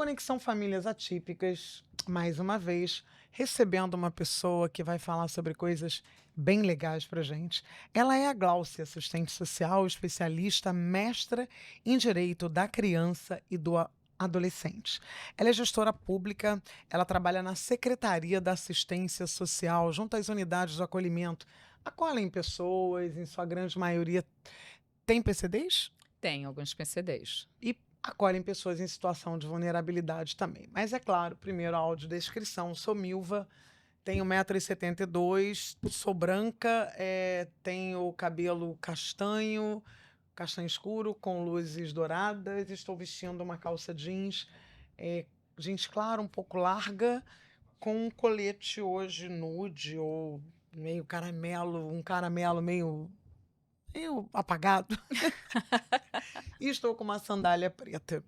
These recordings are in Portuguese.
Conexão Famílias Atípicas, mais uma vez, recebendo uma pessoa que vai falar sobre coisas bem legais pra gente. Ela é a Gláucia, assistente social, especialista, mestra em Direito da Criança e do Adolescente. Ela é gestora pública, ela trabalha na Secretaria da Assistência Social, junto às unidades do acolhimento. Acolhem pessoas, em sua grande maioria, tem PCDs? Tem alguns PCDs. E acolhem pessoas em situação de vulnerabilidade também. Mas é claro, primeiro a audiodescrição. Sou Milva, tenho 1,72 m, sou branca, tenho cabelo castanho, castanho escuro, com luzes douradas. Estou vestindo uma calça jeans, jeans claro, um pouco larga, com um colete hoje nude ou meio caramelo, um caramelo meio apagado. E estou com uma sandália preta.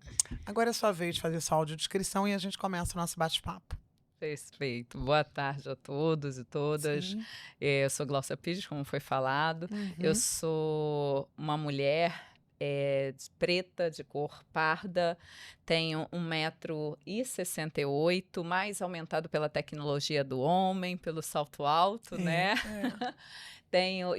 Agora é sua vez de fazer sua audiodescrição e a gente começa o nosso bate-papo. Perfeito. Boa tarde a todos e todas. Sim. Eu sou Gláucia Pires, como foi falado. Eu sou uma mulher preta, de cor parda, tenho 1,68 m, mais aumentado pela tecnologia do homem, pelo salto alto, né? Tenho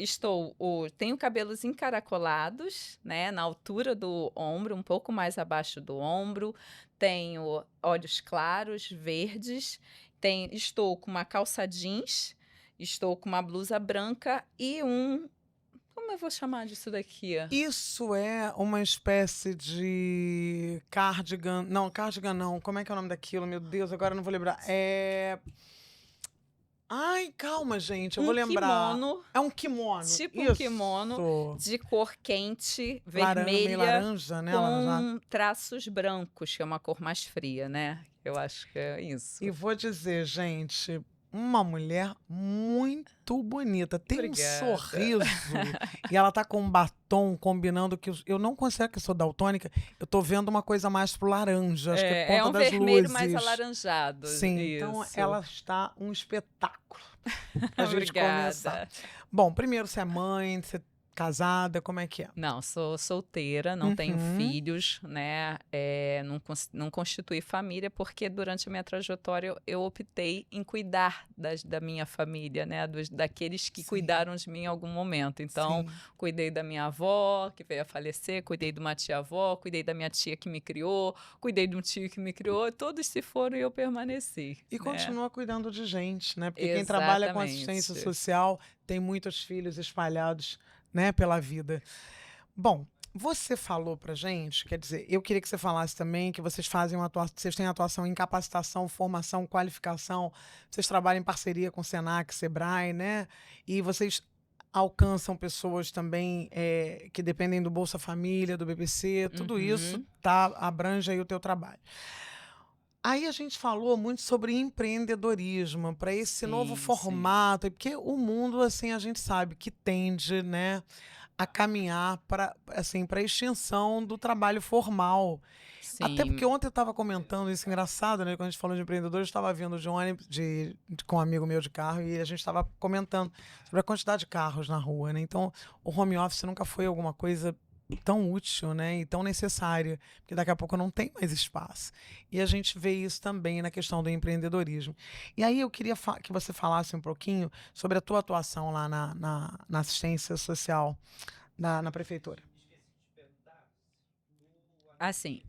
cabelos encaracolados, né, na altura do ombro, um pouco mais abaixo do ombro. Tenho olhos claros, verdes. Estou com uma calça jeans, estou com uma blusa branca e como eu vou chamar disso daqui? Isso é uma espécie de cardigan. Não, cardigan não. Como é que é o nome daquilo? Meu Deus, agora eu não vou lembrar. Ai, calma, gente, eu vou lembrar. Kimono, É um kimono. tipo um Isso. kimono de cor quente, Meio vermelha, laranja, né? Alaranjado. com traços brancos, que é uma cor mais fria, né? Eu acho que é isso. E vou dizer, gente, uma mulher muito bonita. Tem um Obrigada. sorriso. E ela tá com um batom combinando que eu não considero que eu sou daltônica. Eu tô vendo uma coisa mais pro laranja, acho que é por É conta um das vermelho mais luzes. alaranjado. Sim, então Isso. ela está um espetáculo pra gente Obrigada. começar. Bom, primeiro, você é mãe, você é casada, como é que é? Não, sou solteira, não tenho filhos, né? Não constituí família, porque durante a minha trajetória eu optei em cuidar da minha família, né? Daqueles que Sim. cuidaram de mim em algum momento. Então, Sim. cuidei da minha avó, que veio a falecer, cuidei de uma tia-avó, cuidei da minha tia que me criou, cuidei de um tio que me criou, todos se foram e eu permaneci. E né? continua cuidando de gente, né? Porque quem trabalha com Exatamente. assistência social tem muitos filhos espalhados, né, pela vida. Bom, você falou pra gente, quer dizer, eu queria que você falasse também que vocês vocês têm atuação em capacitação, formação, qualificação, vocês trabalham em parceria com o Senac, Sebrae, né? E vocês alcançam pessoas também que dependem do Bolsa Família, do BPC, tudo isso abrange aí o teu trabalho. Aí a gente falou muito sobre empreendedorismo, para esse novo Sim, formato, porque o mundo, assim, a gente sabe que tende, né, a caminhar para assim, para a extinção do trabalho formal. Até sim. porque ontem eu estava comentando isso, engraçado, né, quando a gente falou de empreendedores, eu estava vindo de um ônibus com um amigo meu de carro e a gente estava comentando sobre a quantidade de carros na rua, né? Então, o home office nunca foi alguma coisa tão útil, né, e tão necessária, porque daqui a pouco não tem mais espaço. E a gente vê isso também na questão do empreendedorismo. E aí eu queria que você falasse um pouquinho sobre a tua atuação lá na assistência social na prefeitura. Assim,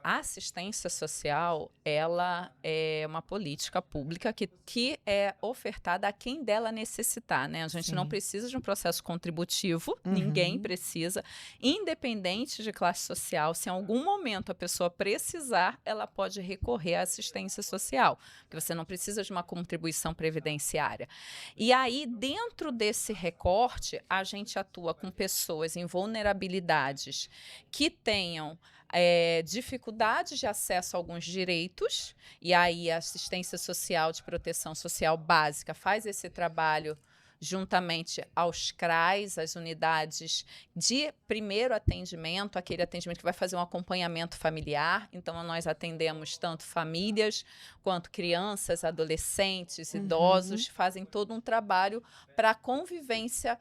a assistência social, ela é uma política pública que é ofertada a quem dela necessitar, né? A gente não Sim. precisa de um processo contributivo, ninguém precisa, independente de classe social. Se em algum momento a pessoa precisar, ela pode recorrer à assistência social, porque você não precisa de uma contribuição previdenciária. E aí, dentro desse recorte, a gente atua com pessoas em vulnerabilidades que tenham dificuldades de acesso a alguns direitos, e aí a assistência social de proteção social básica faz esse trabalho juntamente aos CRAs, as unidades de primeiro atendimento, aquele atendimento que vai fazer um acompanhamento familiar. Então, nós atendemos tanto famílias quanto crianças, adolescentes, idosos, fazem todo um trabalho para a convivência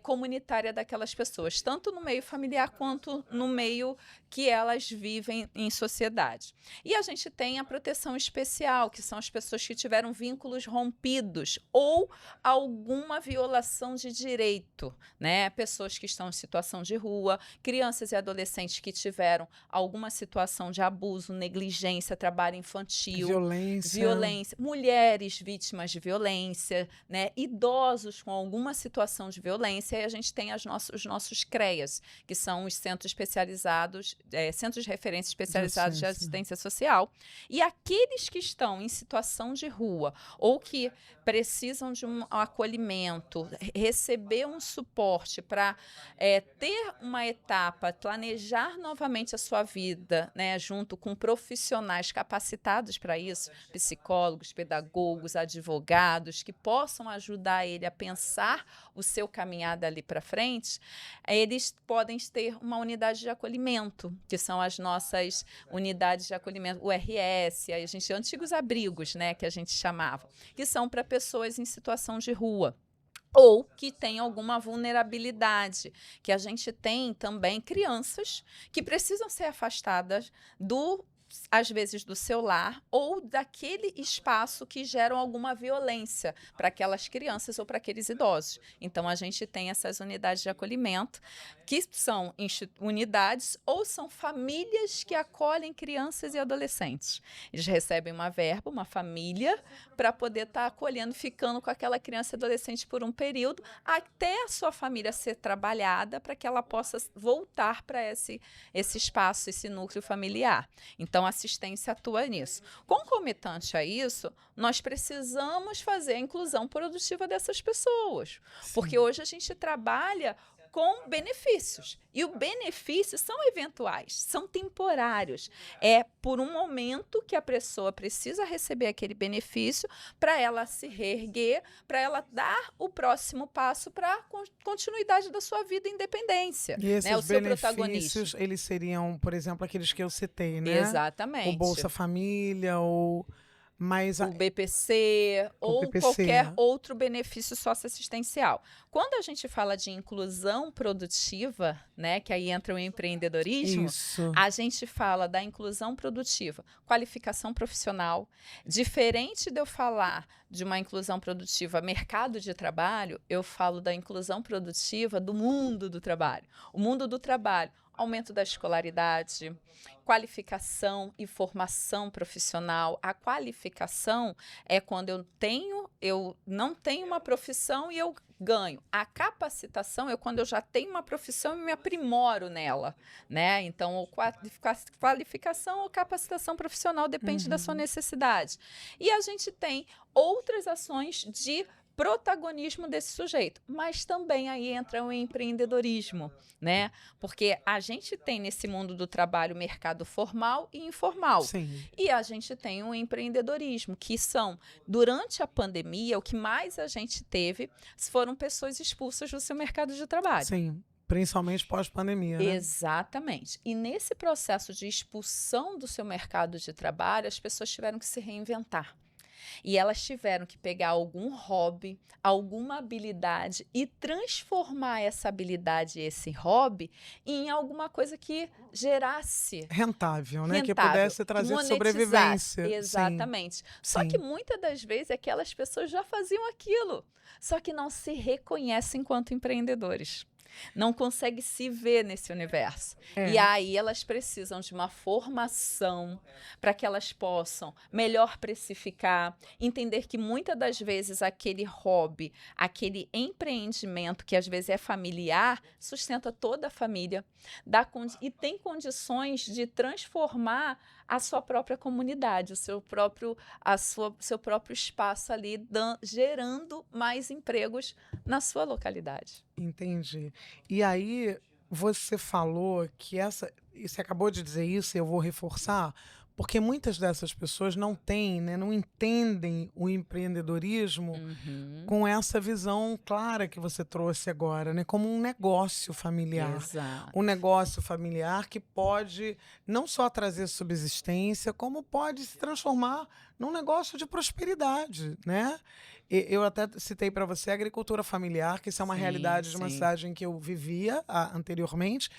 comunitária daquelas pessoas, tanto no meio familiar quanto no meio que elas vivem em sociedade. E a gente tem a proteção especial, que são as pessoas que tiveram vínculos rompidos ou alguma violação de direito, né? Pessoas que estão em situação de rua, crianças e adolescentes que tiveram alguma situação de abuso, negligência, trabalho infantil, violência, mulheres vítimas de violência, né? Idosos com alguma situação de violência, e a gente tem os nossos CREAs, que são os centros especializados, centros de referência especializados de assistência social, e aqueles que estão em situação de rua ou que precisam de um acolhimento, receber um suporte para ter uma etapa, planejar novamente a sua vida, né, junto com profissionais capacitados para isso, psicólogos, pedagogos, advogados, que possam ajudar ele a pensar o seu caminhar dali para frente, eles podem ter uma unidade de acolhimento, que são as nossas unidades de acolhimento, o RS, a gente, antigos abrigos, né, que a gente chamava, que são para pessoas em situação de rua ou que tem alguma vulnerabilidade, que a gente tem também crianças que precisam ser afastadas às vezes do seu lar ou daquele espaço que geram alguma violência para aquelas crianças ou para aqueles idosos. Então, a gente tem essas unidades de acolhimento, que são unidades ou são famílias que acolhem crianças e adolescentes. Eles recebem uma verba, uma família, para poder estar acolhendo, ficando com aquela criança e adolescente por um período, até a sua família ser trabalhada para que ela possa voltar para esse espaço, esse núcleo familiar. Então, a assistência atua nisso. Concomitante a isso, nós precisamos fazer a inclusão produtiva dessas pessoas, porque hoje a gente trabalha com benefícios. E os benefícios são eventuais, são temporários. É por um momento que a pessoa precisa receber aquele benefício para ela se reerguer, para ela dar o próximo passo para a continuidade da sua vida e independência. E esses né? O seu benefícios, eles seriam, por exemplo, aqueles que eu citei, né? Exatamente. O Bolsa Família, ou... Mas o BPC ou qualquer outro benefício socioassistencial. Quando a gente fala de inclusão produtiva, né, que aí entra o empreendedorismo, a gente fala da inclusão produtiva, qualificação profissional. Diferente de eu falar de uma inclusão produtiva mercado de trabalho, eu falo da inclusão produtiva do mundo do trabalho. O mundo do trabalho, aumento da escolaridade, qualificação e formação profissional. A qualificação é quando eu não tenho uma profissão e eu ganho. A capacitação é quando eu já tenho uma profissão e me aprimoro nela, né? Então, qualificação ou capacitação profissional depende da sua necessidade. E a gente tem outras ações de protagonismo desse sujeito, mas também aí entra o empreendedorismo, né? Porque a gente tem nesse mundo do trabalho mercado formal e informal. Sim. E a gente tem o empreendedorismo, que são, durante a pandemia, o que mais a gente teve foram pessoas expulsas do seu mercado de trabalho. Sim. Principalmente pós-pandemia, né? Exatamente. E nesse processo de expulsão do seu mercado de trabalho, as pessoas tiveram que se reinventar. E elas tiveram que pegar algum hobby, alguma habilidade e transformar essa habilidade, esse hobby, em alguma coisa que gerasse... rentável, né? Que pudesse trazer sobrevivência. Exatamente. Só que muitas das vezes aquelas pessoas já faziam aquilo, só que não se reconhecem enquanto empreendedores. Não consegue se ver nesse universo. E aí elas precisam de uma formação para que elas possam melhor precificar, entender que muitas das vezes aquele hobby, aquele empreendimento que às vezes é familiar, sustenta toda a família e tem condições de transformar a sua própria comunidade, o seu próprio espaço ali, gerando mais empregos na sua localidade. Entendi. E aí, você falou que e você acabou de dizer isso, e eu vou reforçar, porque muitas dessas pessoas não têm, né, não entendem o empreendedorismo com essa visão clara que você trouxe agora, né, como um negócio familiar. Exato. Um negócio familiar que pode não só trazer subsistência, como pode se transformar num negócio de prosperidade, né? Eu até citei para você a agricultura familiar, que isso é uma realidade de uma sim. cidade em que eu vivia anteriormente,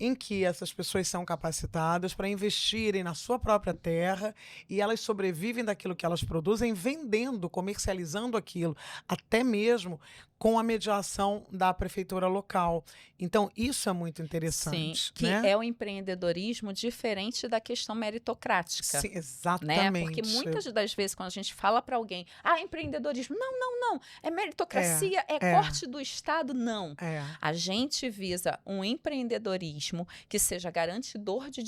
em que essas pessoas são capacitadas para investirem na sua própria terra e elas sobrevivem daquilo que elas produzem, vendendo, comercializando aquilo, até mesmo com a mediação da prefeitura local. Então, isso é muito Sim, interessante, que né? é o empreendedorismo diferente da questão meritocrática. Sim, Né? Porque exatamente. muitas das vezes, quando a gente fala para alguém, empreendedorismo, não, não, não, é É, meritocracia, é é, corte do Estado, não. é. A gente visa um empreendedorismo que seja garantidor de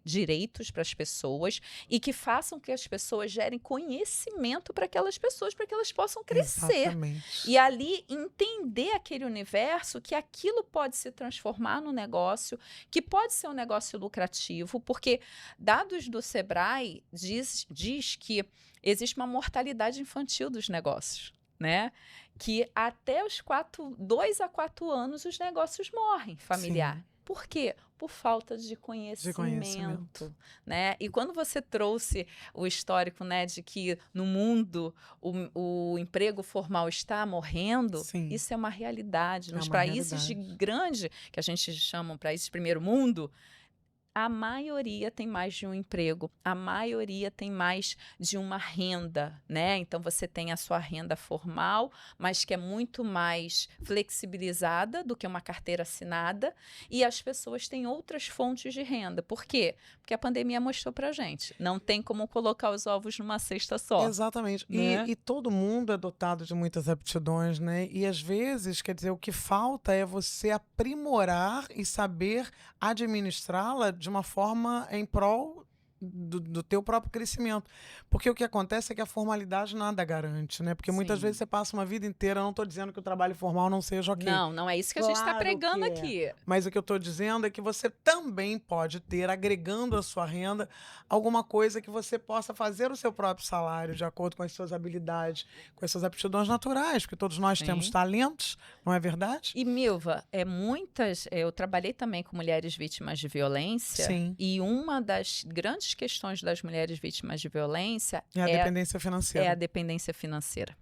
direitos para as pessoas e que façam que as pessoas gerem conhecimento para aquelas pessoas, para que elas possam crescer. Exatamente. E ali entender aquele universo, que aquilo pode se transformar no negócio, que pode ser um negócio lucrativo, porque dados do Sebrae diz que existe uma mortalidade infantil dos negócios, né? Que até os 2 a 4 anos os negócios morrem familiar. Sim. Por quê? Por falta de De conhecimento, conhecimento. né? E quando você trouxe o histórico, né, de que no mundo o emprego formal está morrendo, Sim. isso é uma realidade. É Nos uma países realidade. de grande, que a gente chama países de primeiro mundo, a maioria tem mais de um emprego, a maioria tem mais de uma renda, né? Então você tem a sua renda formal, mas que é muito mais flexibilizada do que uma carteira assinada, e as pessoas têm outras fontes de renda. Por quê? Porque a pandemia mostrou pra gente, não tem como colocar os ovos numa cesta só, Exatamente. né? E todo mundo é dotado de muitas aptidões, né? E às vezes, quer dizer, o que falta é você aprimorar e saber administrá-la de uma forma em prol do teu próprio crescimento. Porque o que acontece é que a formalidade nada garante, né? Porque muitas vezes Sim. você passa uma vida inteira, eu não estou dizendo que o trabalho formal não seja ok. Não, não é isso que a gente está Claro pregando que é. aqui. Mas o que eu estou dizendo é que você também pode ter, agregando à sua renda, alguma coisa que você possa fazer o seu próprio salário, de acordo com as suas habilidades, com as suas aptidões naturais, porque todos nós temos Sim. talentos, não é verdade? E, Milva, eu trabalhei também com mulheres vítimas de violência, Sim. e uma das grandes questões das mulheres vítimas de violência E a dependência financeira. é a dependência financeira.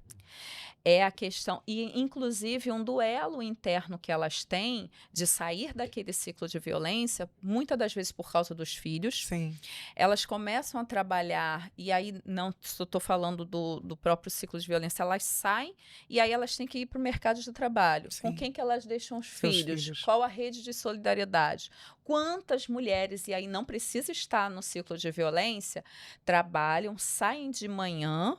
É a questão, e inclusive um duelo interno que elas têm de sair daquele ciclo de violência, muitas das vezes por causa dos filhos. Sim. Elas começam a trabalhar, e aí não estou falando do próprio ciclo de violência, elas saem e aí elas têm que ir para o mercado de trabalho. Sim. Com quem que elas deixam os Seus filhos? filhos. Qual a rede de solidariedade? Quantas mulheres, e aí não precisa estar no ciclo de violência, trabalham, saem de manhã,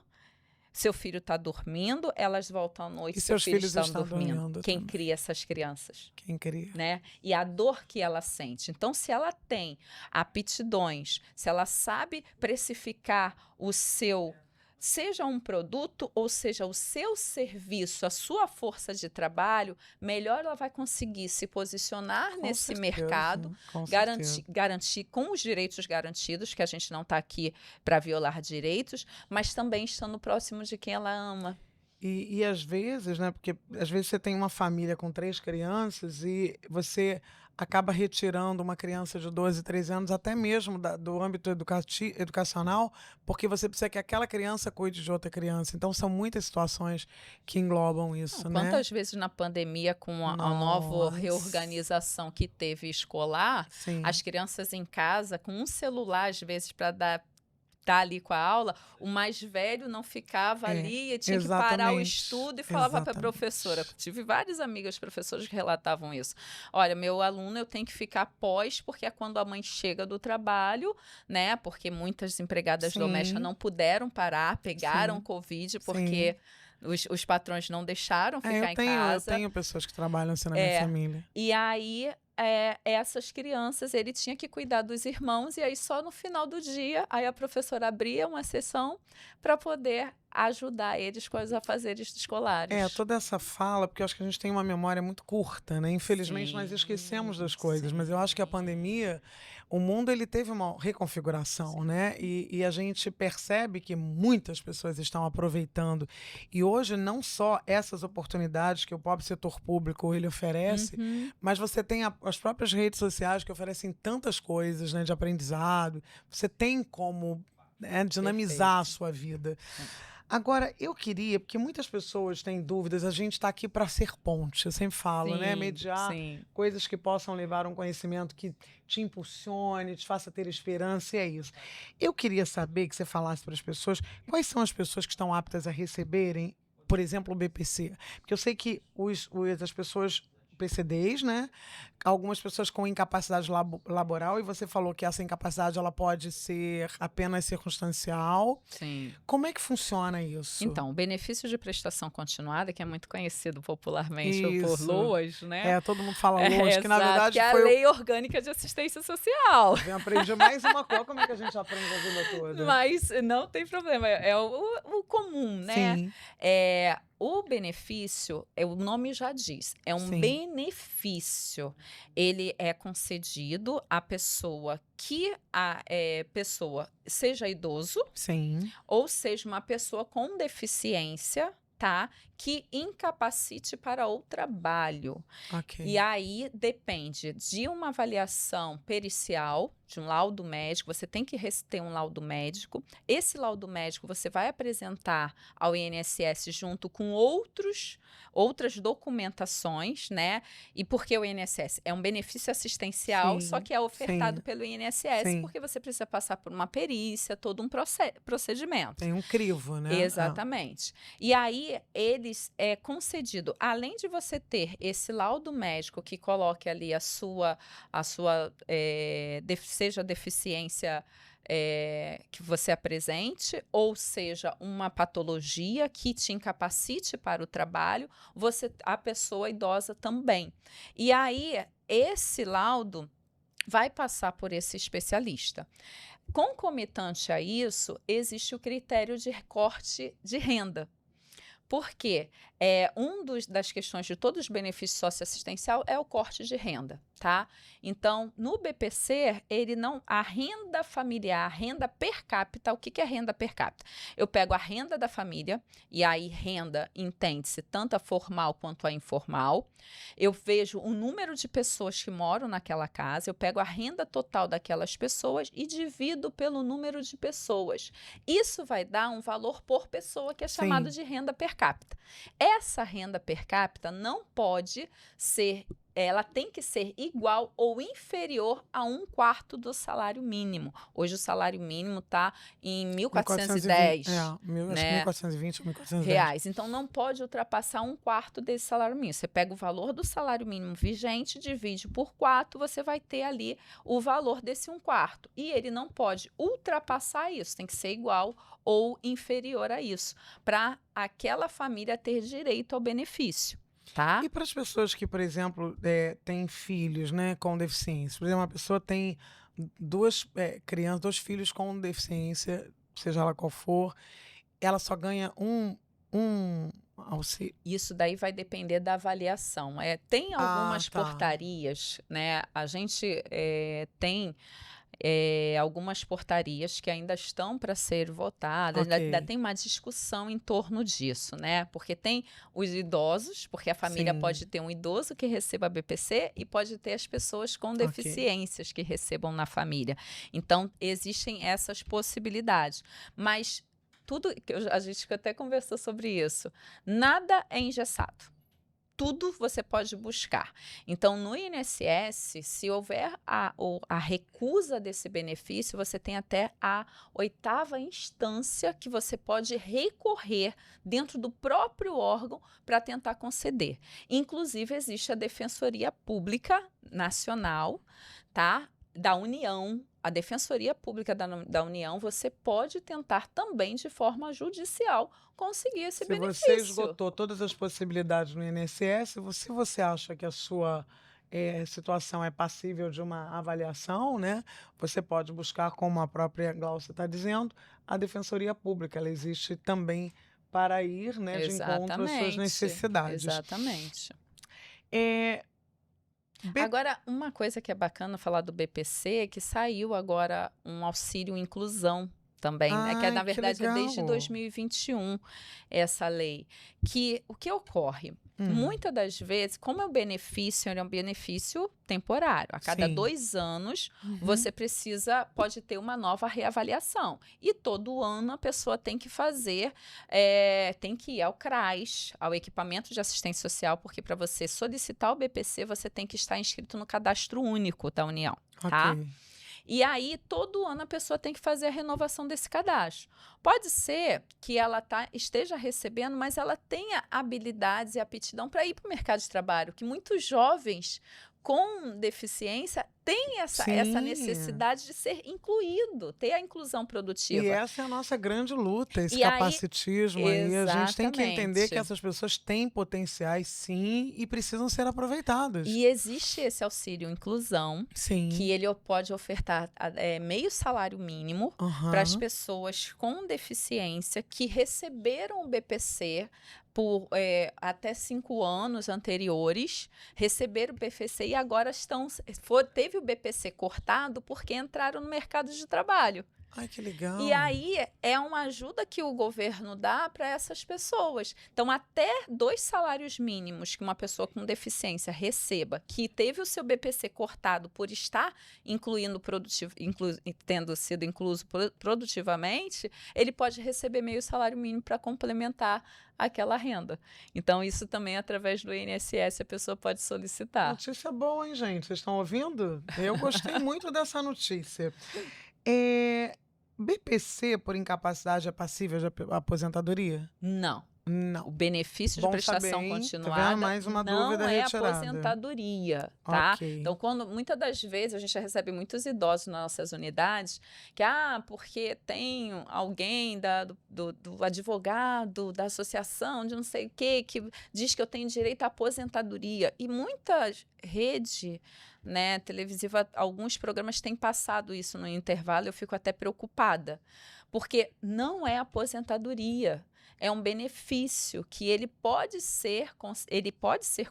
seu filho está dormindo, elas voltam à noite, E seu seus filho filhos está estão dormindo Quem também. cria essas crianças? Quem queria? Né? E a dor que ela sente. Então, se ela tem aptidões, se ela sabe precificar o seu, seja um produto ou seja o seu serviço, a sua força de trabalho, melhor ela vai conseguir se posicionar Com nesse certeza, mercado, com certeza. garantir com os direitos garantidos, que a gente não está aqui para violar direitos, mas também estando próximo de quem ela ama. E às vezes, né? Porque às vezes você tem uma família com 3 crianças e você acaba retirando uma criança de 12, 13 anos, até mesmo do âmbito educacional, porque você precisa que aquela criança cuide de outra criança. Então, são muitas situações que englobam isso, né? Quantas vezes na pandemia, com a nova Nossa. reorganização que teve escolar, Sim. as crianças em casa, com um celular, às vezes, para estar ali com a aula, o mais velho não ficava ali e tinha que parar o exatamente, estudo e falava para a exatamente. professora. Tive várias amigas professoras que relatavam isso. Olha, meu aluno eu tenho que ficar pós, porque é quando a mãe chega do trabalho, né? Porque muitas empregadas Sim. domésticas não puderam parar, pegaram Sim. Covid, porque os patrões não deixaram ficar em casa. Eu tenho pessoas que trabalham assim na minha família. E aí, essas crianças, ele tinha que cuidar dos irmãos, e aí só no final do dia, aí a professora abria uma sessão para poder ajudar eles com os afazeres escolares. Toda essa fala, porque eu acho que a gente tem uma memória muito curta, né? Infelizmente, nós esquecemos das coisas, mas eu acho que a pandemia, o mundo ele teve uma reconfiguração, né? E a gente percebe que muitas pessoas estão aproveitando. E hoje, não só essas oportunidades que o próprio setor público ele oferece, mas você tem as próprias redes sociais que oferecem tantas coisas, né, de aprendizado. Você tem como dinamizar a sua vida. Agora, eu queria, porque muitas pessoas têm dúvidas, a gente está aqui para ser ponte, eu sempre falo, né? Sim, Mediar sim. coisas que possam levar a um conhecimento que te impulsione, te faça ter esperança, e é isso. Eu queria saber que você falasse para as pessoas quais são as pessoas que estão aptas a receberem, por exemplo, o BPC. Porque eu sei que as pessoas PCDs, né? Algumas pessoas com incapacidade laboral, e você falou que essa incapacidade ela pode ser apenas circunstancial. Sim. Como é que funciona isso? Então, o benefício de prestação continuada, que é muito conhecido popularmente por Isso. LOAS, né? Todo mundo fala LOAS, que na exato, verdade que é a foi Lei Orgânica de Assistência Social. Eu aprendi mais uma coisa, como é que a gente aprende a vida toda? Mas não tem problema, é o comum, né? Sim, O benefício, o nome já diz, é um sim, benefício. Ele é concedido à pessoa que a pessoa seja idoso sim, ou seja uma pessoa com deficiência, tá? Que incapacite para o trabalho. ok. E aí depende de uma avaliação pericial, de um laudo médico, você tem que ter um laudo médico. Esse laudo médico você vai apresentar ao INSS junto com outras documentações, né? E porque o INSS é um benefício assistencial, só Sim, que é ofertado sim, pelo INSS, sim. porque você precisa passar por uma perícia, todo um procedimento. Tem um crivo, né? Exatamente. E aí, eles é concedido, além de você ter esse laudo médico que coloque ali seja deficiência que você apresente, ou seja, uma patologia que te incapacite para o trabalho, a pessoa idosa também. E aí, esse laudo vai passar por esse especialista. Concomitante a isso, existe o critério de recorte de renda. Porque das questões de todos os benefícios socioassistencial é o corte de renda, tá? Então, no BPC, a renda familiar, a renda per capita, o que é renda per capita? Eu pego a renda da família, e aí renda entende-se tanto a formal quanto a informal. Eu vejo o número de pessoas que moram naquela casa, eu pego a renda total daquelas pessoas e divido pelo número de pessoas. Isso vai dar um valor por pessoa que é chamado de renda per capita. Essa renda per capita não pode ser, ela tem que ser igual ou inferior a 1/4 do salário mínimo. Hoje o salário mínimo está em 1.410, acho que 1.420 ou 1.410 reais. Então não pode ultrapassar 1/4 desse salário mínimo. Você pega o valor do salário mínimo vigente, divide por 4, você vai ter ali o valor desse 1/4. E ele não pode ultrapassar isso, tem que ser igual ou inferior a isso, para aquela família ter direito ao benefício. Tá? E para as pessoas que, por exemplo, têm filhos, né, com deficiência? Por exemplo, uma pessoa tem duas crianças, 2 filhos com deficiência, seja ela qual for, ela só ganha um auxílio. Isso daí vai depender da avaliação. Tem algumas tá. portarias, né? A gente tem algumas portarias que ainda estão para ser votadas, ainda tem uma discussão em torno disso, né? Porque tem os idosos, porque a família pode ter um idoso que receba BPC e pode ter as pessoas com deficiências que recebam na família. Então, existem essas possibilidades. Mas a gente até conversou sobre isso, nada é engessado. Tudo você pode buscar. Então, no INSS, se houver a recusa desse benefício, você tem até a 8ª instância que você pode recorrer dentro do próprio órgão para tentar conceder. Inclusive, existe a Defensoria Pública Nacional, tá? Da União. A Defensoria Pública da União, você pode tentar também de forma judicial conseguir esse benefício. Se você esgotou todas as possibilidades no INSS, se você acha que a sua situação é passível de uma avaliação, né? Você pode buscar, como a própria Glaucia está dizendo, a Defensoria Pública. Ela existe também para ir, né, de encontro às suas necessidades. Exatamente. Agora, uma coisa que é bacana falar do BPC é que saiu agora um auxílio inclusão também, né? Que na verdade é desde 2021 essa lei. O que ocorre? Muitas das vezes, como é um benefício, ele é um benefício temporário. A cada Sim. 2 anos, você pode ter uma nova reavaliação. E todo ano a pessoa tem que fazer, tem que ir ao CRAS, ao Equipamento de Assistência Social, porque para você solicitar o BPC, você tem que estar inscrito no Cadastro Único da União, tá? Ok. E aí, todo ano a pessoa tem que fazer a renovação desse cadastro. Pode ser que ela esteja recebendo, mas ela tenha habilidades e aptidão para ir para o mercado de trabalho, que muitos jovens com deficiência têm essa Sim. necessidade de ser incluído, ter a inclusão E produtiva. essa é a nossa grande luta, esse E aí, capacitismo aí. A gente tem que entender que exatamente. essas pessoas têm potenciais, sim, e precisam ser aproveitadas. E existe esse auxílio inclusão, Sim. que ele pode ofertar meio salário mínimo para as pessoas com deficiência que receberam o BPC por até 5 anos anteriores, receberam o BPC e agora teve o BPC cortado porque entraram no mercado de trabalho. Ai, que legal. E aí é uma ajuda que o governo dá para essas pessoas. Então, até 2 salários mínimos que uma pessoa com deficiência receba, que teve o seu BPC cortado por estar tendo sido incluso produtivamente, ele pode receber meio salário mínimo para complementar aquela renda. Então, isso também, através do INSS, a pessoa pode solicitar. Notícia boa, hein, gente? Vocês estão ouvindo? Eu gostei muito dessa notícia. BPC por incapacidade é passível de aposentadoria? Não. Não. O benefício de Bom prestação saber, hein? Tá continuada vendo? Mais uma não dúvida é retirada. aposentadoria, tá? Ok. Então, muitas das vezes a gente recebe muitos idosos nas nossas unidades que, porque tem alguém do advogado, da associação, de não sei o quê, que diz que eu tenho direito à aposentadoria. E muitas redes, né, televisiva, alguns programas têm passado isso no intervalo, eu fico até preocupada, porque não é aposentadoria. É um benefício que ele pode ser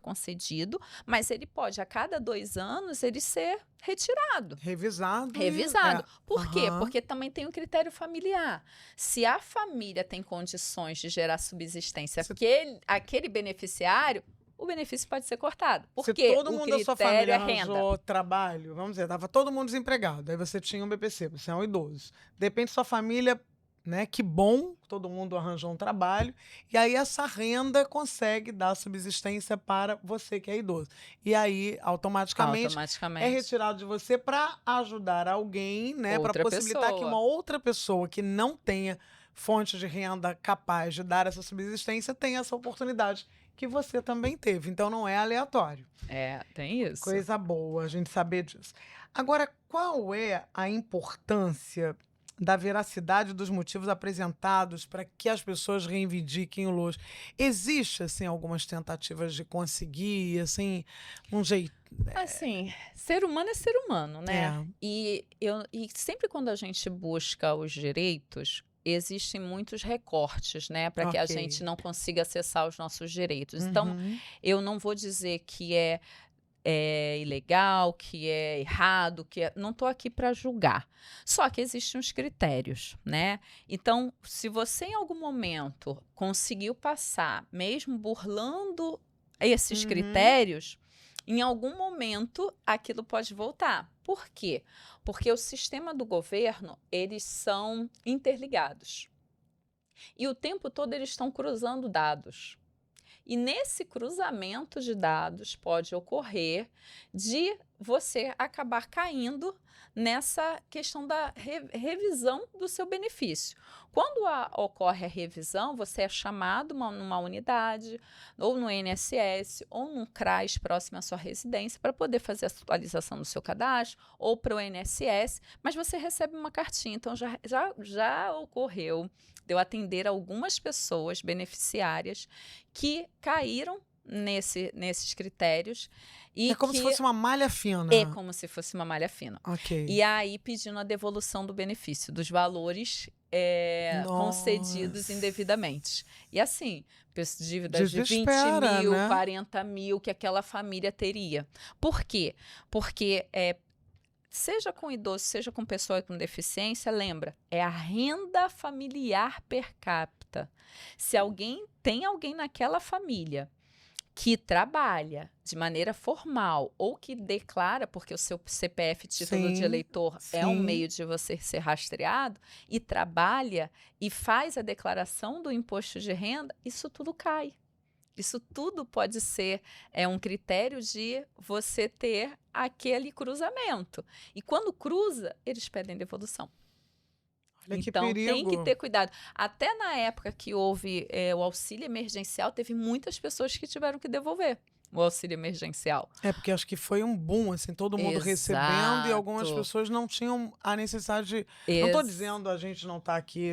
concedido, mas ele pode, a cada 2 anos, ele ser retirado. Revisado. Por quê? Porque também tem um critério familiar. Se a família tem condições de gerar subsistência aquele beneficiário, o benefício pode ser cortado. Porque se todo mundo da sua família arranjou renda. trabalho, vamos dizer, estava todo mundo desempregado, aí você tinha um BPC, você é um idoso. De repente, sua família, né, que bom, todo mundo arranjou um trabalho, e aí essa renda consegue dar subsistência para você que é idoso. E aí, automaticamente é retirado de você para ajudar alguém, né, para possibilitar que uma outra pessoa que não tenha fonte de renda capaz de dar essa subsistência tenha essa oportunidade que você também teve. Então, não é aleatório. Tem isso. Coisa boa a gente saber disso. Agora, qual é a importância da veracidade dos motivos apresentados para que as pessoas reivindiquem o LOAS? Existe, assim, algumas tentativas de conseguir, assim, um jeito... Assim, ser humano é ser humano, né? E sempre quando a gente busca os direitos, existem muitos recortes, né, para que a gente não consiga acessar os nossos direitos. Então, eu não vou dizer que é ilegal, que é errado, não estou aqui para julgar. Só que existem uns critérios, né? Então, se você em algum momento conseguiu passar, mesmo burlando esses critérios, em algum momento aquilo pode voltar. Por quê? Porque o sistema do governo, eles são interligados. E o tempo todo eles estão cruzando dados. E nesse cruzamento de dados pode ocorrer de você acabar caindo nessa questão da revisão do seu benefício. Quando ocorre a revisão, você é chamado numa unidade, ou no INSS, ou num CRAS próximo à sua residência, para poder fazer a atualização do seu cadastro, ou para o INSS, mas você recebe uma cartinha. Então, já ocorreu de eu atender algumas pessoas beneficiárias que caíram nesses critérios. E como se fosse uma malha fina. É como se fosse uma malha fina. Ok. E aí pedindo a devolução do benefício, dos valores concedidos indevidamente. E assim, dívidas de 20 mil, né? 40 mil que aquela família teria. Por quê? Porque seja com idoso, seja com pessoa com deficiência, lembra, é a renda familiar per capita. Se tem alguém naquela família que trabalha de maneira formal ou que declara, porque o seu CPF, título de Sim, eleitor, é um sim. meio de você ser rastreado, e trabalha e faz a declaração do imposto de renda, isso tudo cai. Isso tudo pode ser um critério de você ter aquele cruzamento. E quando cruza, eles pedem devolução. Olha que Então, tem que perigo. ter cuidado. Até na época que houve o auxílio emergencial, teve muitas pessoas que tiveram que devolver o auxílio emergencial. É, porque acho que foi um boom, assim, todo mundo recebendo e algumas Exato. pessoas não tinham a necessidade de... Não estou dizendo, a gente não está aqui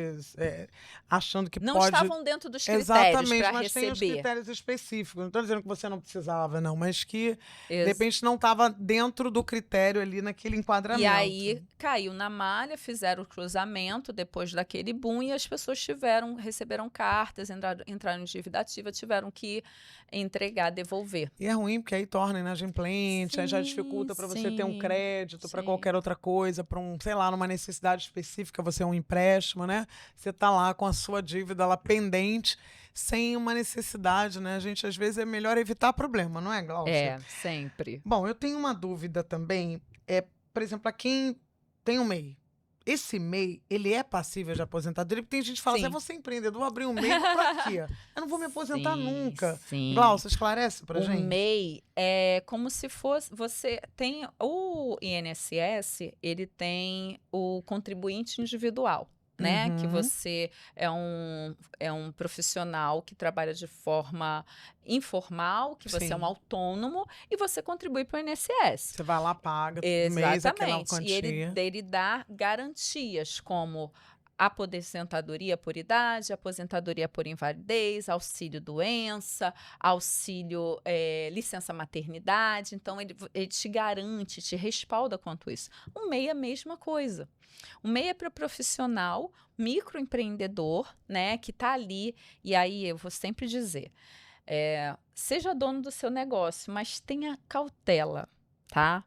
achando que Não pode... estavam dentro dos critérios Exatamente, para mas tem os receber. critérios específicos. Não estou dizendo que você não precisava, não, mas que, de Ex- repente, não estava dentro do critério ali naquele enquadramento. E aí caiu na malha, fizeram o cruzamento depois daquele boom e as pessoas receberam cartas, entraram em dívida ativa, tiveram que entregar, devolver. E é ruim, porque aí torna inadimplente, aí já Sim, dificulta para você ter um sim, crédito, para sim. qualquer outra coisa, para sei lá, numa necessidade específica, você é um empréstimo, né? Você tá lá com a sua dívida lá pendente, sem uma necessidade, né? A gente, às vezes, é melhor evitar problema, não é, Glaucia? Sempre. Bom, eu tenho uma dúvida também, por exemplo, para quem tem um MEI. Esse MEI, ele é passível de aposentadoria? Porque tem gente que fala assim, Sim. você é empreendedor, abrir um MEI pra quê? Eu não vou me aposentar nunca. Sim. Glaucia, esclarece pra O gente. MEI é como se fosse, você tem o INSS, ele tem o contribuinte individual, né? Que você é um profissional que trabalha de forma informal, que você é um Sim. autônomo e você contribui para o INSS. Você vai lá, paga todo mês aquela Exatamente. E quantia. ele dá garantias como aposentadoria por idade, aposentadoria por invalidez, auxílio doença, auxílio licença maternidade. Então, ele te garante, te respalda quanto isso. O MEI é a mesma coisa. O MEI é para o profissional, microempreendedor, né, que está ali. E aí, eu vou sempre dizer, seja dono do seu negócio, mas tenha cautela, tá?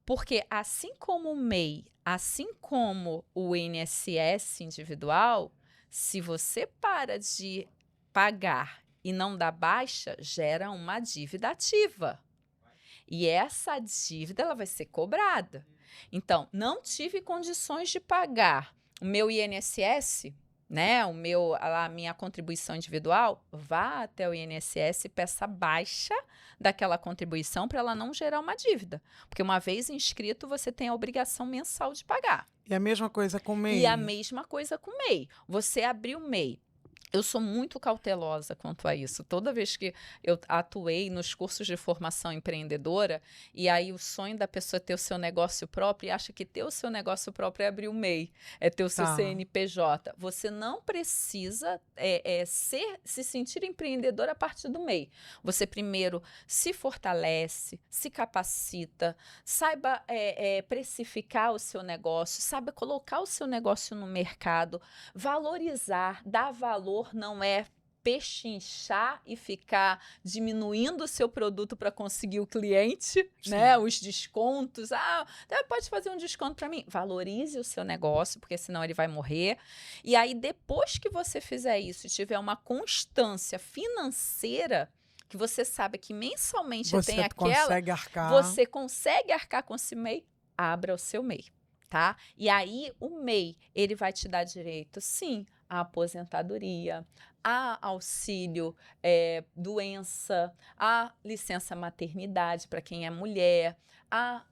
Porque assim como o MEI, assim como o INSS individual, se você para de pagar e não dá baixa, gera uma dívida ativa. E essa dívida ela vai ser cobrada. Então, não tive condições de pagar o meu INSS, né, a minha contribuição individual, vá até o INSS e peça baixa daquela contribuição para ela não gerar uma dívida. Porque uma vez inscrito, você tem a obrigação mensal de pagar. E a mesma coisa com o MEI. E a mesma coisa com o MEI. Você abriu o MEI. Eu sou muito cautelosa quanto a isso. Toda vez que eu atuei nos cursos de formação empreendedora, e aí o sonho da pessoa é ter o seu negócio próprio, e acha que ter o seu negócio próprio é abrir o MEI, é ter o seu CNPJ. Você não precisa se sentir empreendedor a partir do MEI. Você primeiro se fortalece, se capacita, saiba precificar o seu negócio, saiba colocar o seu negócio no mercado, valorizar, dar valor. Não é pechinchar e ficar diminuindo o seu produto para conseguir o cliente, né? Os descontos. Pode fazer um desconto para mim. Valorize o seu negócio, porque senão ele vai morrer. E aí, depois que você fizer isso e tiver uma constância financeira, que você sabe que mensalmente tem aquela... Você consegue arcar com esse MEI? Abra o seu MEI, tá? E aí, o MEI, ele vai te dar direito, sim, a aposentadoria, a auxílio doença, a licença maternidade para quem é mulher, a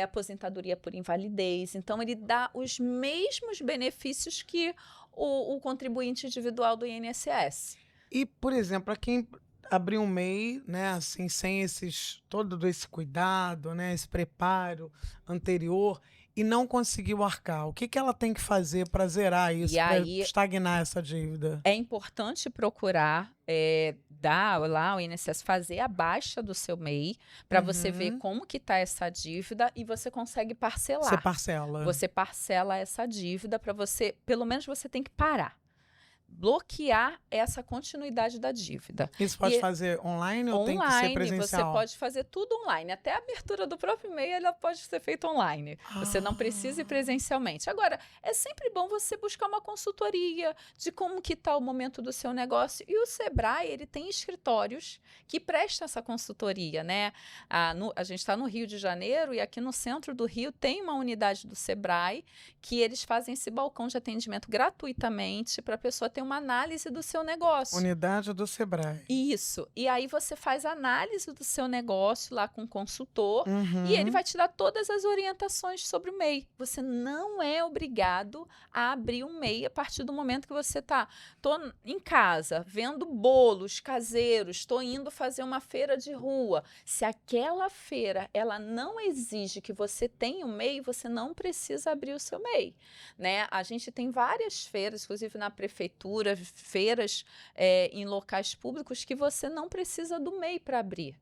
aposentadoria por invalidez. Então, ele dá os mesmos benefícios que o contribuinte individual do INSS. E, por exemplo, para quem abrir um MEI, né, assim, sem todo esse cuidado, né, esse preparo anterior, e não conseguiu arcar, o que ela tem que fazer para zerar isso, para estagnar essa dívida? É importante procurar lá o INSS fazer a baixa do seu MEI para você ver como que está essa dívida e você consegue parcelar. Você parcela. Você parcela essa dívida para você, pelo menos você tem que parar. bloquear essa continuidade da dívida. Isso pode fazer online ou tem que ser presencial? Você pode fazer tudo online. Até a abertura do próprio e-mail ela pode ser feita online. Você não precisa ir presencialmente. Agora, é sempre bom você buscar uma consultoria de como que está o momento do seu negócio. E o Sebrae, ele tem escritórios que prestam essa consultoria, né? A gente está no Rio de Janeiro e aqui no centro do Rio tem uma unidade do Sebrae que eles fazem esse balcão de atendimento gratuitamente para a pessoa ter uma análise do seu negócio. Unidade do Sebrae. Isso. E aí você faz análise do seu negócio lá com o consultor e ele vai te dar todas as orientações sobre o MEI. Você não é obrigado a abrir um MEI a partir do momento que você tô em casa, vendo bolos caseiros, estou indo fazer uma feira de rua. Se aquela feira ela não exige que você tenha um MEI, você não precisa abrir o seu MEI, né? A gente tem várias feiras, inclusive na prefeitura, feiras em locais públicos que você não precisa do MEI para abrir,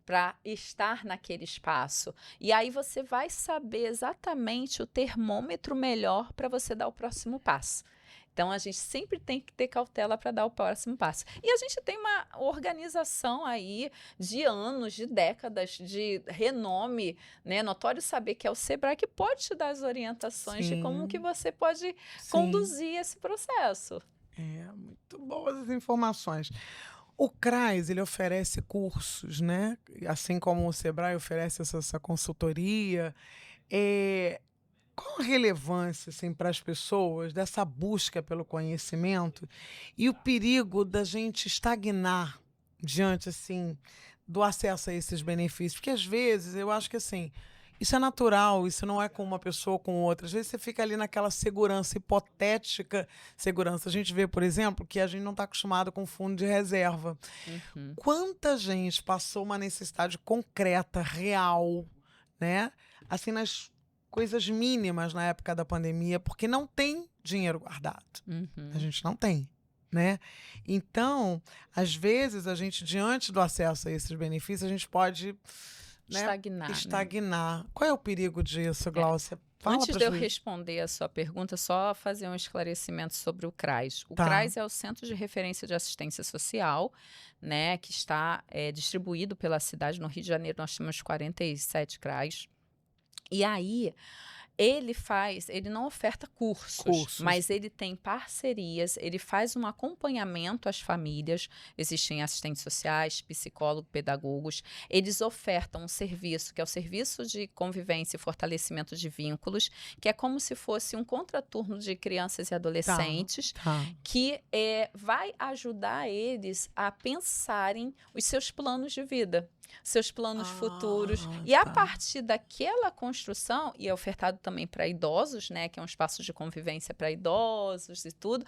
para estar naquele espaço. E aí você vai saber exatamente o termômetro melhor para você dar o próximo passo. Então, a gente sempre tem que ter cautela para dar o próximo passo. E a gente tem uma organização aí de anos, de décadas, de renome, né? Notório saber que é o Sebrae que pode te dar as orientações de como que você pode conduzir esse processo. Muito boas as informações. O CRAS, ele oferece cursos, né? Assim como o Sebrae oferece essa consultoria. Qual a relevância assim, para as pessoas dessa busca pelo conhecimento e o perigo da gente estagnar diante assim, do acesso a esses benefícios? Porque às vezes eu acho que assim, isso é natural, isso não é com uma pessoa ou com outra. Às vezes você fica ali naquela segurança, hipotética segurança. A gente vê, por exemplo, que a gente não está acostumado com fundo de reserva. Quanta gente passou uma necessidade concreta, real, né? Assim, nas coisas mínimas na época da pandemia, porque não tem dinheiro guardado. A gente não tem, né? Então, às vezes, a gente, diante do acesso a esses benefícios, a gente pode... Estagnar. Né? Qual é o perigo disso, Gláucia? Antes de eu responder a sua pergunta, só fazer um esclarecimento sobre o CRAS. O CRAS é o Centro de Referência de Assistência Social, né, que está distribuído pela cidade. No Rio de Janeiro, nós temos 47 CRAS. E aí, ele não oferta cursos, mas ele tem parcerias, ele faz um acompanhamento às famílias, existem assistentes sociais, psicólogos, pedagogos, eles ofertam um serviço, que é o serviço de convivência e fortalecimento de vínculos, que é como se fosse um contraturno de crianças e adolescentes, que vai ajudar eles a pensarem os seus planos de vida, seus planos futuros. E a partir daquela construção, e é ofertado também para idosos, né, que é um espaço de convivência para idosos e tudo,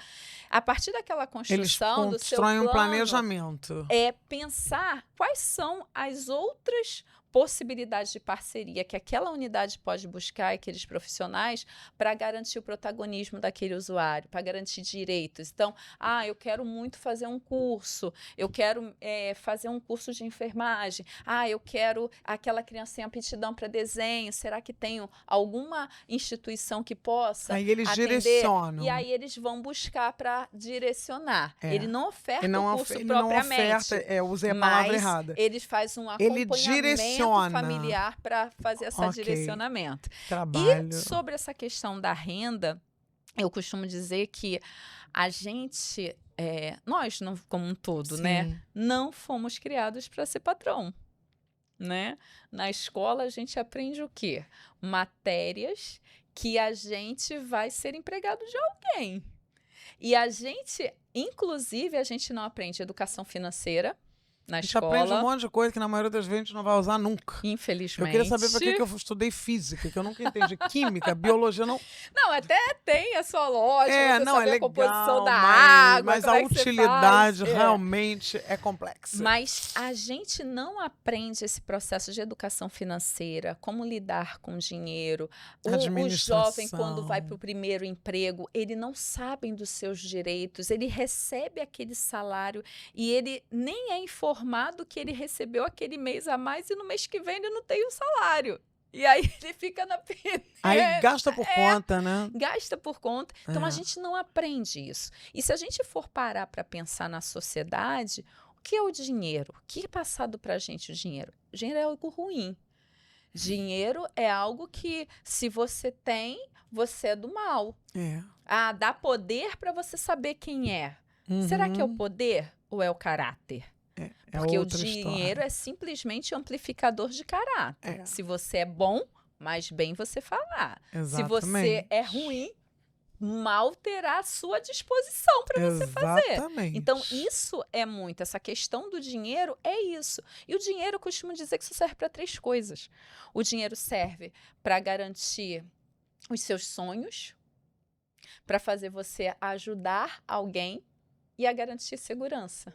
a partir daquela construção do seu plano, um planejamento. Pensar quais são as outras possibilidades de parceria que aquela unidade pode buscar, aqueles profissionais, para garantir o protagonismo daquele usuário, para garantir direitos. Então, eu quero muito fazer um curso, eu quero fazer um curso de enfermagem, eu quero aquela criança tem aptidão para desenho, será que tem alguma instituição que possa Aí eles atender? direcionam. E aí eles vão buscar para direcionar. Ele não oferta o curso propriamente. Não oferta, usei a palavra errada. Eles fazem um acompanhamento familiar para fazer esse direcionamento. Trabalho. E sobre essa questão da renda, eu costumo dizer que a gente, nós como um todo, né, não fomos criados para ser patrão, né? Na escola a gente aprende o quê? Matérias que a gente vai ser empregado de alguém. E a gente, inclusive, a gente não aprende educação financeira na escola. A gente aprende um monte de coisa que na maioria das vezes a gente não vai usar nunca. Infelizmente. Eu queria saber para que eu estudei física, que eu nunca entendi. Química, biologia, não... Não, até tem a sua lógica, você saber legal, a composição da água, mas a utilidade realmente é complexa. Mas a gente não aprende esse processo de educação financeira, como lidar com dinheiro. O jovem, quando vai para o primeiro emprego, ele não sabe dos seus direitos, ele recebe aquele salário e ele nem é informado que ele recebeu aquele mês a mais e no mês que vem ele não tem o salário. E aí ele fica na peneira. Aí gasta por conta, né? Gasta por conta. Então a gente não aprende isso. E se a gente for parar para pensar na sociedade, o que é o dinheiro? O que é passado para a gente o dinheiro? O dinheiro é algo ruim. Dinheiro é algo que, se você tem, você é do mal. Dá poder para você saber quem é. Será que é o poder ou é o caráter? Porque o dinheiro é simplesmente amplificador de caráter. Se você é bom, mais bem você falar. Se você é ruim, mal terá a sua disposição para você fazer. Então, isso é muito. Essa questão do dinheiro é isso. E o dinheiro, eu costumo dizer que isso serve para 3 coisas. O dinheiro serve para garantir os seus sonhos, para fazer você ajudar alguém e a garantir segurança.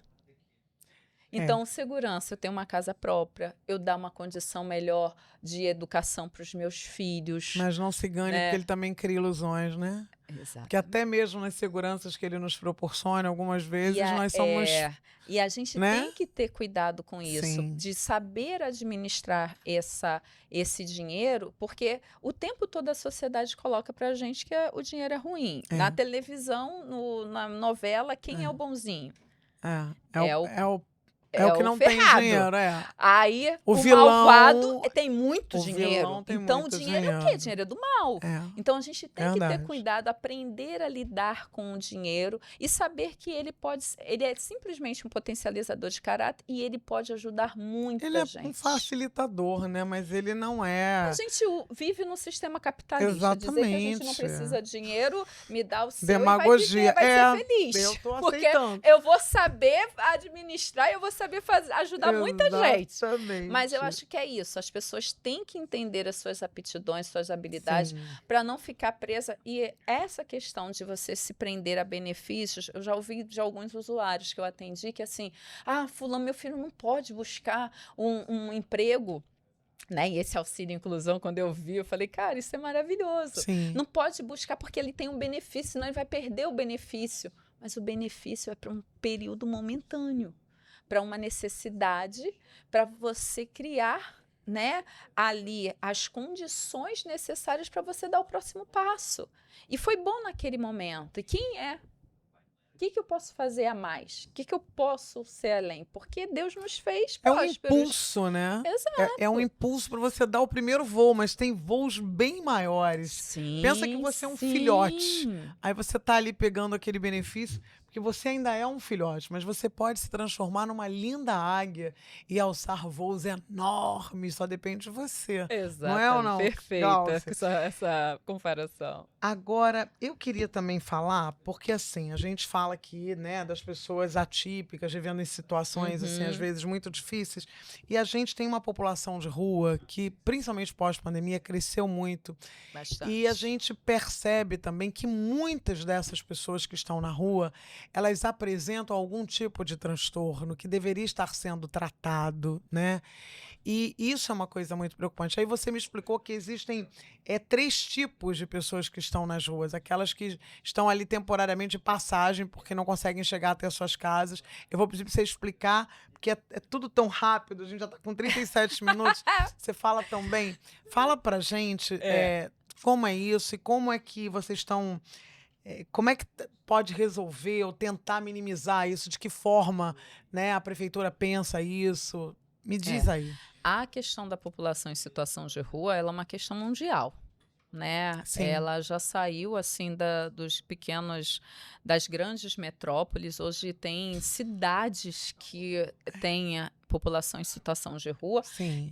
Então, segurança, eu tenho uma casa própria, eu dar uma condição melhor de educação para os meus filhos. Mas não se engane, porque ele também cria ilusões, né? Exato. Porque até mesmo nas seguranças que ele nos proporciona, algumas vezes nós somos... E a gente tem que ter cuidado com isso, de saber administrar esse dinheiro, porque o tempo todo a sociedade coloca pra gente que o dinheiro é ruim. Na televisão, na novela, quem é o bonzinho? É o que não tem dinheiro, Aí o vilão, malvado tem muito dinheiro. Então, muito dinheiro é o quê? Dinheiro é do mal. Então, a gente tem que ter cuidado, aprender a lidar com o dinheiro e saber que ele é simplesmente um potencializador de caráter e ele pode ajudar muito a gente. Ele é um facilitador, né? Mas ele não é... A gente vive num sistema capitalista. Exatamente. Dizer que a gente não precisa de dinheiro, me dá o seu Demagogia. E vai ser feliz. Eu tô porque aceitando. eu vou saber administrar, eu vou saber ajudar muita gente. Mas eu acho que é isso. As pessoas têm que entender as suas aptidões, suas habilidades, para não ficar presa. E essa questão de você se prender a benefícios, eu já ouvi de alguns usuários que eu atendi que assim, fulano, meu filho não pode buscar um emprego. Né? E esse auxílio inclusão, quando eu vi, eu falei, cara, isso é maravilhoso. Não pode buscar porque ele tem um benefício, senão ele vai perder o benefício. Mas o benefício é para um período momentâneo, para uma necessidade, para você criar, né, ali as condições necessárias para você dar o próximo passo. E foi bom naquele momento. E quem é? O que eu posso fazer a mais? O que eu posso ser além? Porque Deus nos fez prósperos. É um impulso, né? Exato. É um impulso para você dar o primeiro voo, mas tem voos bem maiores. Sim, pensa que você é um filhote. Aí você tá ali pegando aquele benefício, porque você ainda é um filhote, mas você pode se transformar numa linda águia e alçar voos enormes, só depende de você. Exato. Não é ou não? Perfeita essa comparação. Agora, eu queria também falar, porque assim, a gente fala aqui, né, das pessoas atípicas, vivendo em situações, assim, às vezes muito difíceis, e a gente tem uma população de rua que, principalmente pós-pandemia, cresceu muito. Bastante. E a gente percebe também que muitas dessas pessoas que estão na rua, elas apresentam algum tipo de transtorno que deveria estar sendo tratado, né? E isso é uma coisa muito preocupante. Aí você me explicou que existem 3 tipos de pessoas que estão nas ruas. Aquelas que estão ali temporariamente de passagem, porque não conseguem chegar até as suas casas. Eu vou pedir para você explicar, porque é tudo tão rápido, a gente já está com 37 minutos, você fala tão bem. Fala pra gente como é isso e como é que vocês estão... Como é que pode resolver ou tentar minimizar isso? De que forma, né, a prefeitura pensa isso? Me diz aí. A questão da população em situação de rua, ela é uma questão mundial, né? Ela já saiu assim das grandes metrópoles. Hoje tem cidades que têm a população em situação de rua.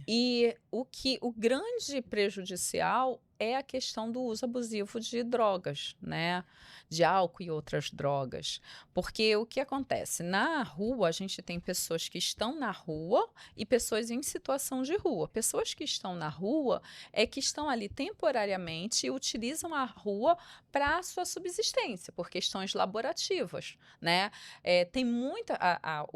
E o grande prejudicial é a questão do uso abusivo de drogas, né? De álcool e outras drogas. Porque o que acontece? Na rua, a gente tem pessoas que estão na rua e pessoas em situação de rua. Pessoas que estão na rua que estão ali temporariamente e utilizam a rua para a sua subsistência, por questões laborativas, né? Tem muita...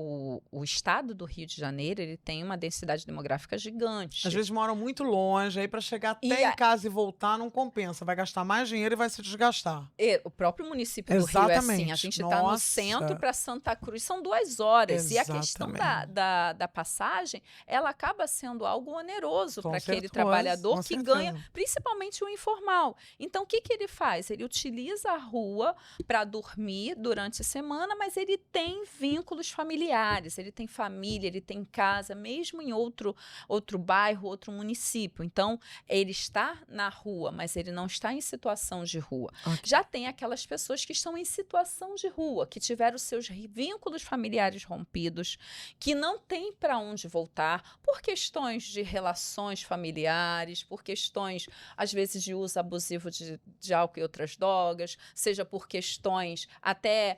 O estado do Rio de Janeiro, ele tem uma densidade demográfica gigante. Às vezes moram muito longe, aí para chegar até em casa e voltar voltar não compensa, vai gastar mais dinheiro e vai se desgastar. O próprio município do Rio é assim, a Exatamente. gente está no Nossa. centro para Santa Cruz, são 2 horas. E a questão Exatamente. da passagem, ela acaba sendo algo oneroso Com para aquele certeza, trabalhador com que certeza. ganha, principalmente o informal. Então, o que ele faz? Ele utiliza a rua para dormir durante a semana, mas ele tem vínculos familiares, ele tem família, ele tem casa, mesmo em outro bairro, outro município. Então, ele está na rua, mas ele não está em situação de rua. Ok. Já tem aquelas pessoas que estão em situação de rua, que tiveram seus vínculos familiares rompidos, que não têm para onde voltar por questões de relações familiares, por questões, às vezes, de uso abusivo de álcool e outras drogas, seja por questões até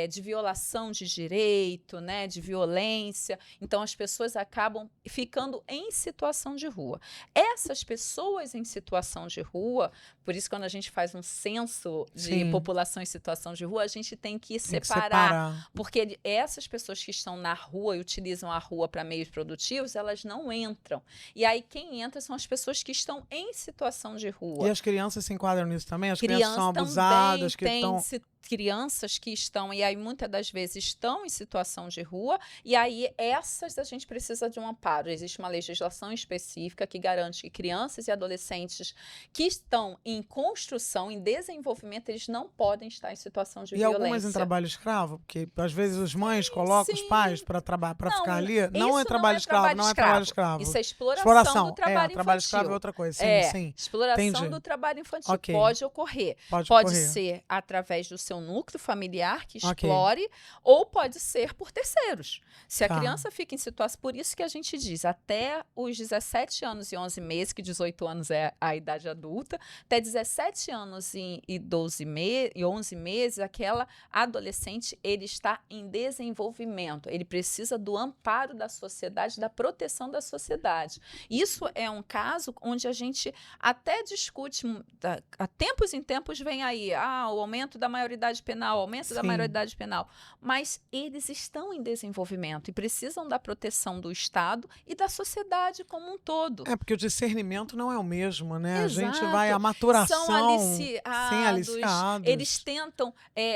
de violação de direito, né, de violência. Então, as pessoas acabam ficando em situação de rua. Essas pessoas em situação de rua, por isso, quando a gente faz um censo de Sim. população em situação de rua, a gente tem que Tem que separar. Porque essas pessoas que estão na rua e utilizam a rua para meios produtivos, elas não entram. E aí, quem entra são as pessoas que estão em situação de rua. E as crianças se enquadram nisso também? As crianças são Crianças abusadas, que também estão... têm crianças que estão, e aí muitas das vezes estão em situação de rua, e aí essas a gente precisa de um amparo. Existe uma legislação específica que garante que crianças e adolescentes que estão em construção, em desenvolvimento, eles não podem estar em situação de E violência. algumas em trabalho escravo? Porque às vezes as mães colocam os pais para ficar ali. Não é trabalho escravo, não é trabalho escravo. Isso é exploração do trabalho infantil. Trabalho escravo é outra coisa, sim, sim. Exploração Entendi. do trabalho infantil. Ok. Pode ocorrer. Pode Pode ocorrer. ser através do seu núcleo familiar que Ok. explore, ou pode ser por terceiros. Se a Tá. criança fica em situação... Por isso que a gente diz, até os 17 anos e 11 meses, que 18 anos é a idade adulta, até 17 anos e 11 meses, aquela adolescente, ele está em desenvolvimento. Ele precisa do amparo da sociedade, da proteção da sociedade. Isso é um caso onde a gente até discute, há tempos em tempos vem aí, o aumento da maioridade penal, aumento da Sim. maioridade penal, mas eles estão em desenvolvimento e precisam da proteção do Estado e da sociedade como um todo. É, porque o discernimento não é o mesmo, né? A gente Exato. vai, a maturação... São aliciados, Sim, aliciados. eles tentam,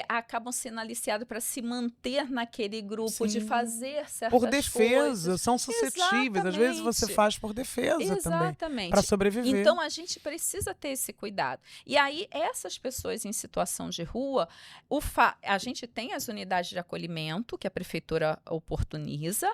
acabam sendo aliciados para se manter naquele grupo, de Sim. fazer certas Por defesa, coisas. são suscetíveis. Às vezes você Exatamente. faz por defesa também, Exatamente. para sobreviver. Então, a gente precisa ter esse cuidado. E aí, essas pessoas em situação de rua, a gente tem as unidades de acolhimento, que a prefeitura oportuniza,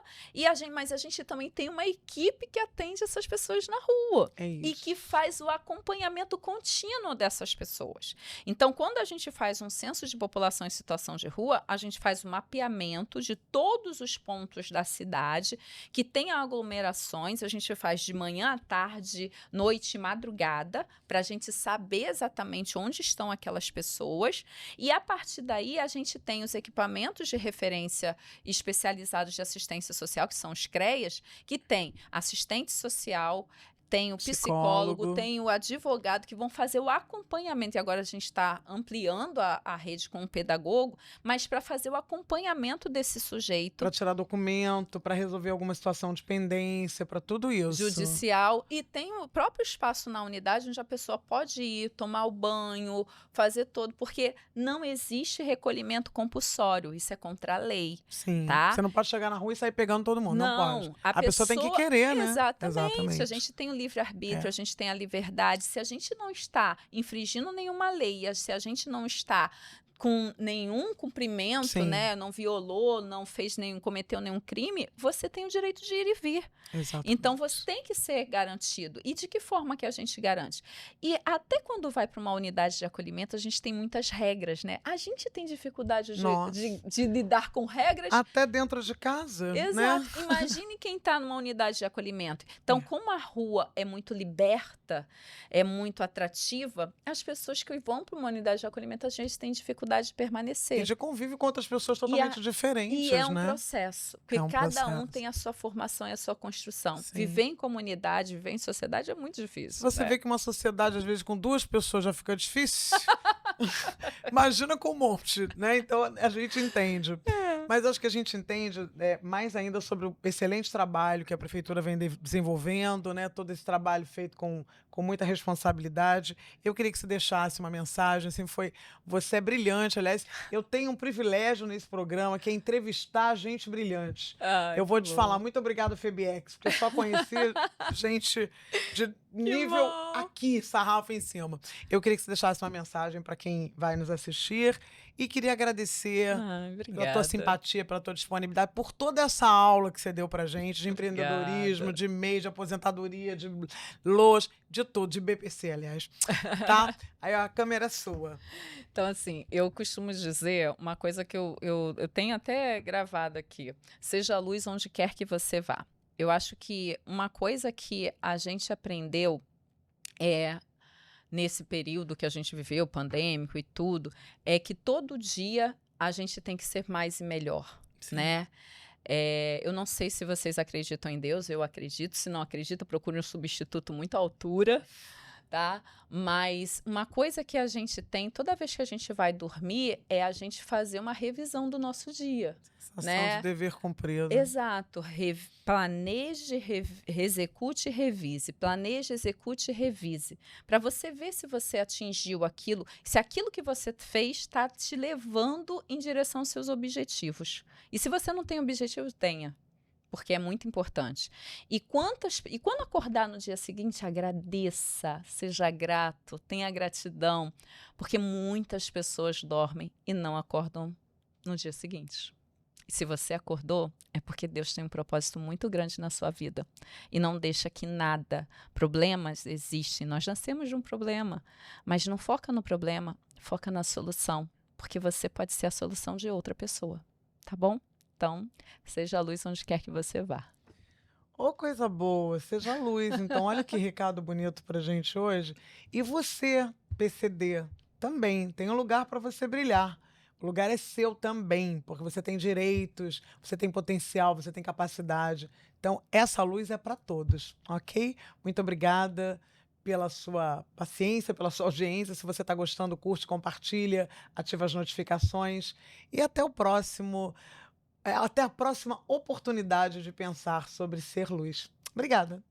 mas a gente também tem uma equipe que atende essas pessoas na rua. É E isso. que faz o acompanhamento contínuo dessas pessoas. Então, quando a gente faz um censo de população em situação de rua, a gente faz o mapeamento de todos os pontos da cidade que tem aglomerações, a gente faz de manhã à tarde, noite e madrugada, para a gente saber exatamente onde estão aquelas pessoas, e a partir daí a gente tem os equipamentos de referência especializados de assistência social, que são os CREAS, que tem assistente social, tem o psicólogo, tem o advogado, que vão fazer o acompanhamento. E agora a gente está ampliando a rede com o pedagogo, mas para fazer o acompanhamento desse sujeito. Para tirar documento, para resolver alguma situação de pendência, para tudo isso. Judicial. E tem o próprio espaço na unidade onde a pessoa pode ir, tomar o banho, fazer todo, porque não existe recolhimento compulsório. Isso é contra a lei. Sim. Tá? Você não pode chegar na rua e sair pegando todo mundo. Não pode. A pessoa tem que querer, né? Exatamente. A gente tem o livre-arbítrio, a gente tem a liberdade. Se a gente não está infringindo nenhuma lei, se a gente não está com nenhum cumprimento, Sim. né, não violou, não cometeu nenhum crime, você tem o direito de ir e vir. Exatamente. Então, você tem que ser garantido. E de que forma que a gente garante? E até quando vai para uma unidade de acolhimento, a gente tem muitas regras, né? A gente tem dificuldade de lidar com regras. Até dentro de casa, Exato. né? Imagine quem está numa unidade de acolhimento. Então, como a rua é muito liberta, é muito atrativa, as pessoas que vão para uma unidade de acolhimento, às vezes têm dificuldade de permanecer. E de convívio com outras pessoas totalmente diferentes, E é um né? processo, porque cada um tem a sua formação e a sua construção. Sim. Viver em comunidade, viver em sociedade é muito difícil. Você vê que uma sociedade, às vezes, com 2 pessoas já fica difícil. Imagina com um monte, né? Então, a gente entende. Mas acho que a gente entende mais ainda sobre o excelente trabalho que a prefeitura vem desenvolvendo, né? Todo esse trabalho feito com com muita responsabilidade. Eu queria que você deixasse uma mensagem, assim, você é brilhante, aliás, eu tenho um privilégio nesse programa, que é entrevistar gente brilhante. Ai, Eu vou que te bom. falar, muito obrigada, FEBEX, porque eu só conheci gente de nível bom. aqui, sarrafo em cima. Eu queria que você deixasse uma mensagem para quem vai nos assistir e queria agradecer Ai, pela tua obrigada. simpatia, pela tua disponibilidade, por toda essa aula que você deu pra gente de empreendedorismo, Obrigada. de MEI, de aposentadoria, de LOAS, de tudo, de BPC, aliás. Tá? Aí a câmera é sua. Então, assim, eu costumo dizer uma coisa que eu tenho até gravado aqui: seja a luz onde quer que você vá. Eu acho que uma coisa que a gente aprendeu nesse período que a gente viveu, pandêmico e tudo, é que todo dia a gente tem que ser mais e melhor, Sim. né? Eu não sei se vocês acreditam em Deus, eu acredito. Se não acredita, procure um substituto muito à altura, tá? Mas uma coisa que a gente tem, toda vez que a gente vai dormir, é a gente fazer uma revisão do nosso dia, Sensação né? de dever cumprido. Exato. Planeje, execute e revise. Planeje, execute e revise. Para você ver se você atingiu aquilo, se aquilo que você fez está te levando em direção aos seus objetivos. E se você não tem objetivo, tenha. Porque é muito importante. E quando acordar no dia seguinte, agradeça, seja grato, tenha gratidão. Porque muitas pessoas dormem e não acordam no dia seguinte. E se você acordou, é porque Deus tem um propósito muito grande na sua vida. E não deixa que nada. Problemas existem. Nós nascemos de um problema. Mas não foca no problema, foca na solução. Porque você pode ser a solução de outra pessoa. Tá bom? Então, seja a luz onde quer que você vá. Ô, coisa boa, seja a luz. Então, olha que recado bonito pra gente hoje. E você, PCD, também tem um lugar para você brilhar. O lugar é seu também, porque você tem direitos, você tem potencial, você tem capacidade. Então, essa luz é para todos, ok? Muito obrigada pela sua paciência, pela sua audiência. Se você está gostando, curte, compartilha, ativa as notificações. E até a próxima oportunidade de pensar sobre ser luz. Obrigada.